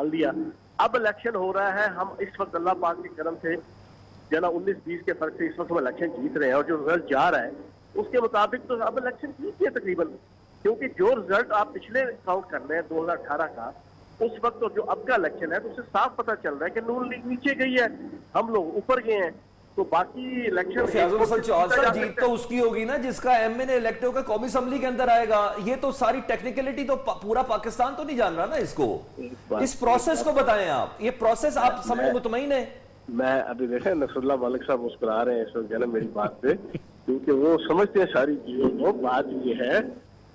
مان لیا. اب الیکشن ہو رہا ہے, ہم اس وقت اللہ پاک کے کرم سے جنا 19-20 کے فرق سے اس وقت ہم الیکشن جیت رہے ہیں, اور جو رزلٹ جا رہا ہے اس کے مطابق تو اب الیکشن جیت ہے تقریباً, کیونکہ جو رزلٹ آپ پچھلے کاؤنٹ کر رہے ہیں 2018 کا اس وقت اور جو اب کا الیکشن ہے تو اس سے صاف پتہ چل رہا ہے کہ نون لیگ نیچے گئی ہے, ہم لوگ اوپر گئے ہیں. تو باقی الیکشن فیاض الحسن چوہان صاحب جیت تو اس کی ہوگی نا جس کا ایم این اے الیکٹ ہوگا, قومی اسمبلی کے اندر آئے گا. یہ تو ساری ٹیکنیکلٹی تو پورا پاکستان تو نہیں جان رہا نا اس کو. اس پروسیس کو بتائیں آپ, یہ پروسیس آپ سمجھ مطمئن ہیں؟ میں ابھی دیکھیں نصر اللہ ملک صاحب مسکرا رہے ہیں اس وقت میری بات پہ, کیونکہ وہ سمجھتے ہیں ساری چیزوں کو. بات یہ ہے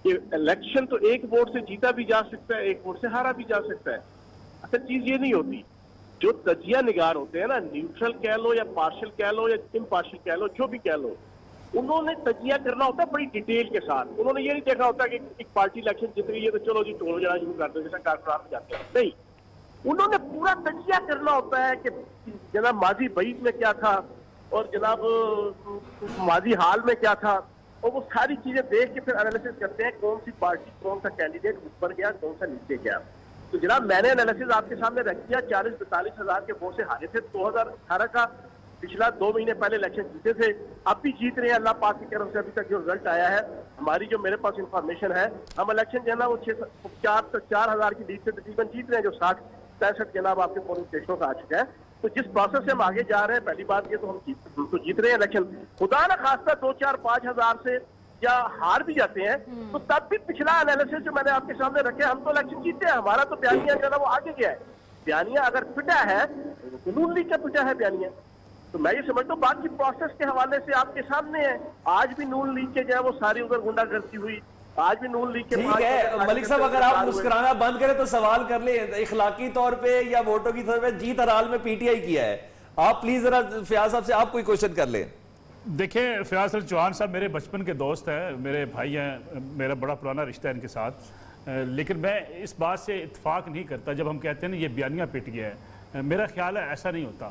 کہ الیکشن تو ایک ووٹ سے جیتا بھی جا سکتا ہے, ایک ووٹ سے ہارا بھی جا سکتا ہے. اصل چیز یہ نہیں ہوتی. جو تجزیہ نگار ہوتے ہیں نا, نیوٹرل کہہ لو یا پارشل کہہ لو یا امپارشل کہہ لو, جو بھی کہہ لو, انہوں نے تجزیہ کرنا ہوتا ہے بڑی ڈیٹیل کے ساتھ. انہوں نے یہ نہیں دیکھا ہوتا کہ ایک پارٹی الیکشن جیت رہی ہے تو چلو جی ٹول جانا شروع کر دو جیسا کارپوریٹ میں جاتے ہیں. نہیں, انہوں نے پورا تجزیہ کرنا ہوتا ہے کہ جناب ماضی بعید میں کیا تھا اور جناب ماضی حال میں کیا تھا, اور وہ ساری چیزیں دیکھ کے پھر انالیسس کرتے ہیں کون سی پارٹی کون سا کینڈیڈیٹ اوپر گیا کون سا نیچے گیا. تو جناب میں نے انالیسس آپ کے سامنے رکھ دیا, 40-42 ہزار کے ووٹ سے ہارے تھے 2018 کا, پچھلا 2 مہینے پہلے الیکشن جیتے تھے, اب بھی جیت رہے ہیں اللہ پاک کی طرف سے. ابھی تک جو رزلٹ آیا ہے ہماری جو میرے پاس انفارمیشن ہے, ہم الیکشن جو ہے نا وہ 4,000 کی لیڈ سے تقریباً جیت رہے ہیں, جو 60-65 جناب آپ کے پولنگ اسٹیشنوں کا آ چکا ہے. تو جس پروسیس سے ہم آگے جا رہے ہیں, پہلی بات یہ تو ہم تو جیت رہے ہیں الیکشن. خدا نہ خواستہ 2-4-5 ہزار سے یا ہار بھی جاتے ہیں تو تب بھی پچھلا انالیسس جو میں نے آپ کے سامنے رکھے, ہم تو الیکشن جیتے ہیں. ہمارا تو بیانیہ جو ہے نا وہ آگے گیا ہے. بیانیہ اگر پٹا ہے تو نون لیگ کا پٹا ہے بیانیہ. تو میں یہ سمجھتا ہوں باقی پروسیس کے حوالے سے آپ کے سامنے ہے. آج بھی نون لیگ کے جو ہے وہ ساری ادھر گنڈا گردی ہوئی, آج بھی نون لیگ کے ٹھیک ہے ملک صاحب, اگر آپ مسکرانا بند کریں تو سوال کر لیں, اخلاقی طور پہ یا ووٹوں کی طور پہ جیت ہرال میں پی ٹی آئی کیا ہے. آپ پلیز ذرا فیاض صاحب سے آپ کوئی کوشچن کر لیں. دیکھیں فیاض چوہان صاحب میرے بچپن کے دوست ہیں, میرے بھائی ہیں, میرا بڑا پرانا رشتہ ہے ان کے ساتھ, لیکن میں اس بات سے اتفاق نہیں کرتا جب ہم کہتے ہیں نا یہ بیانیہ پٹ گیا ہے. میرا خیال ہے ایسا نہیں ہوتا.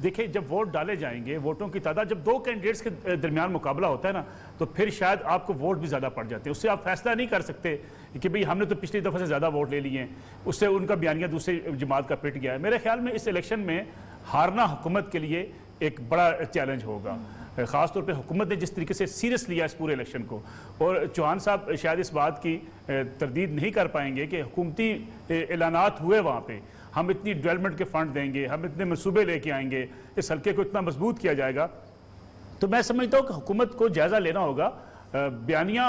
دیکھیں جب ووٹ ڈالے جائیں گے, ووٹوں کی تعداد جب 2 کینڈیڈیٹس کے درمیان مقابلہ ہوتا ہے نا, تو پھر شاید آپ کو ووٹ بھی زیادہ پڑ جاتے ہیں. اس سے آپ فیصلہ نہیں کر سکتے کہ بھئی ہم نے تو پچھلی دفعہ سے زیادہ ووٹ لے لیے ہیں, اس سے ان کا بیانیہ دوسری جماعت کا پٹ گیا ہے. میرے خیال میں اس الیکشن میں ہارنا حکومت کے لیے ایک بڑا چیلنج ہوگا, خاص طور پہ حکومت نے جس طریقے سے سیریس لیا اس پورے الیکشن کو. اور چوہان صاحب شاید اس بات کی تردید نہیں کر پائیں گے کہ حکومتی اعلانات ہوئے وہاں پہ, ہم اتنی ڈیولپمنٹ کے فنڈ دیں گے, ہم اتنے منصوبے لے کے آئیں گے, اس حلقے کو اتنا مضبوط کیا جائے گا. تو میں سمجھتا ہوں کہ حکومت کو جائزہ لینا ہوگا. بیانیہ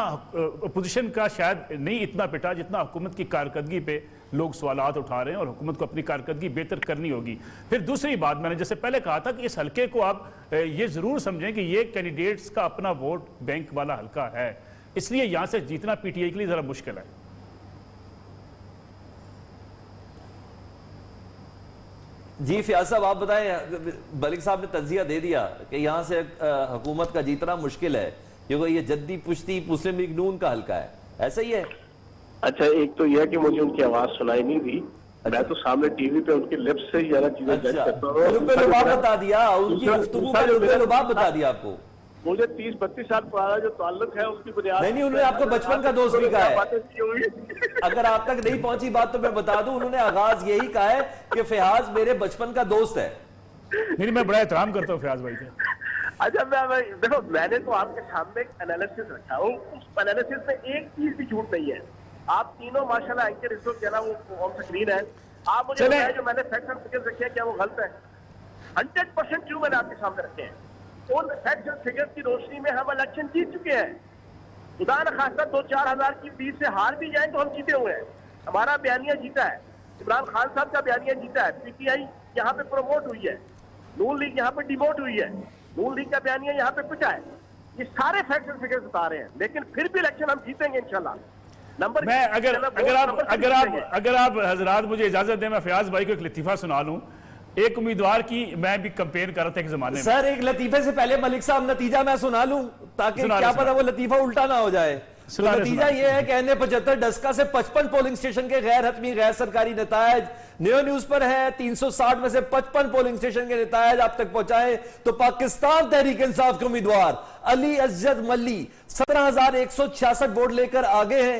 اپوزیشن کا شاید نہیں اتنا پٹا جتنا حکومت کی کارکردگی پہ لوگ سوالات اٹھا رہے ہیں, اور حکومت کو اپنی کارکردگی بہتر کرنی ہوگی. پھر دوسری بات, میں نے جیسے پہلے کہا تھا کہ اس حلقے کو آپ یہ ضرور سمجھیں کہ یہ کینڈیڈیٹس کا اپنا ووٹ بینک والا حلقہ ہے, اس لیے یہاں سے جیتنا پی ٹی آئی کے لیے ذرا مشکل ہے. جی فیاض صاحب آپ بتائیں, ملک صاحب نے تجزیہ دے دیا کہ یہاں سے حکومت کا جیتنا مشکل ہے کیونکہ یہ جدی پشتی مسلم لیگ نون کا حلقہ ہے, ایسا ہی ہے؟ اچھا, ایک تو یہ ہے کہ مجھے ان کی آواز سنائی نہیں دی, میں تو سامنے ٹی وی پہ ان کے لپس سے ہی زیادہ چیزیں جج کرتا ہوں. لباب بتا دیا, ان کی گفتگو پہ لباب بتا دیا آپ کو. مجھے 30-32 سال پرانا جو تعلق ہے اس کی بنیاد نہیں, انہوں نے آپ کو بچپن کا دوست بھی کہا ہے. اگر آپ تک نہیں پہنچی بات تو میں بتا دوں, انہوں نے آغاز یہی کہا ہے کہ فیاض میرے بچپن کا دوست ہے. نہیں, میں بڑا احترام کرتا ہوں فیاض بھائی کا. اچھا, دیکھو میں نے تو آپ کے سامنے ایک انالیسس رکھا ہوں, اس انالیسس میں ایک چیز بھی جھوٹ نہیں ہے. آپ تینوں ماشاءاللہ اینکر اس وقت کہنا وہ آن سکرین ہے, آپ مجھے بتائیں جو میں نے فیکٹس اینڈ فگرز رکھے ہیں کیا وہ غلط ہے؟ 100% کیوں میں نے آپ کے سامنے رکھے ہیں. ان فیکٹس اینڈ فگرز کی روشنی میں ہم الیکشن جیت چکے ہیں. خدا نہ خواستہ 2-4 ہزار کی لیڈ سے ہار بھی جائیں تو ہم جیتے ہوئے ہیں. ہمارا بیانیہ جیتا ہے, عمران خان صاحب کا بیانیہ جیتا ہے, پی ٹی آئی یہاں پہ پروموٹ ہوئی ہے, نون لیگ یہاں پہ ڈیموٹ ہوئی ہے, نون لیگ کا بیانیہ یہاں پہ پٹا ہے. یہ سارے فیکٹس اینڈ فگرز بتا رہے ہیں, لیکن پھر بھی الیکشن ہم جیتیں گے انشاءاللہ. میں اگر آپ حضرات مجھے اجازت دیں, میں فیاض بھائی کو ایک لطیفہ سنا لوں. ایک امیدوار کی میں بھی کمپین کر رہا تھا ایک زمانے میں. سر ایک لطیفے سے پہلے ملک صاحب نتیجہ میں سنا لوں تاکہ کیا پتہ وہ لطیفہ الٹا نہ ہو جائے. نتیجہ یہ ہے کہ این-اے-75 ڈسکا سے 55 پولنگ سٹیشن کے غیر حتمی غیر سرکاری نتائج نیو نیوز پر ہے. 360 میں سے 55 پولنگ سٹیشن کے نتائج آپ تک پہنچائے تو پاکستان تحریک انصاف کے امیدوار علی اسجد ملی 17,166 ووٹ لے کر آگے ہیں.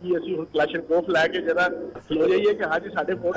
ਕੀ ਅਸੀਂ ਹੁਣ ਕਲਾਸ਼ਨਕੋਫ ਲੈ ਕੇ ਜਰਾ ਖਲੋ ਜਾਈਏ ਕਿ ਹਾਂਜੀ ਸਾਡੇ ਵੋਟ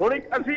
ਹੁਣ ਅਸੀਂ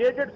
1.5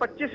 25